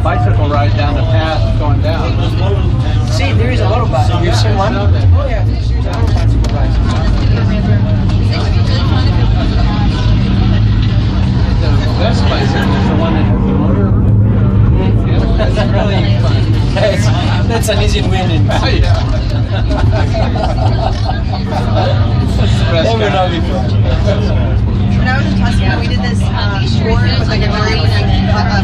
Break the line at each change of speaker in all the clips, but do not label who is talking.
Bicycle ride down the path going down.
See, there is a little bicycle. You've seen one? Oh yeah, there's a little bicycle ride.
The best bicycle is the one that has the motor. That's really fun.
That's an easy win.
Oh, yeah. That's the best
Never know before.
When I was in Tuscany, we did this tour with like a group,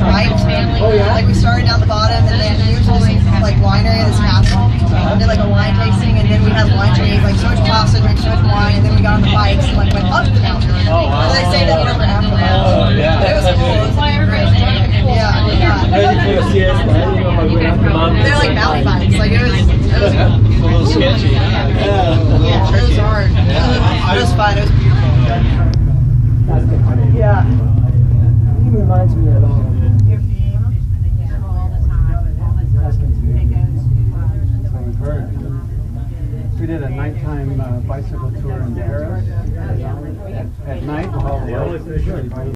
bike.
Oh yeah?
Like we started down the bottom and then we were to this like winery, this castle. Did like a wine tasting and then we had lunch and ate like so much pasta, drank so much wine, and then we got on the bikes and like went up the mountain.
Oh wow.
So they say that over after that.
Oh yeah.
It was cool. Yeah. They're like mountain bikes. Like it was
A little sketchy.
Yeah. It was hard. It was fun. It was beautiful. Yeah.
He reminds me of
We did a nighttime bicycle tour in Paris at night with all the lights.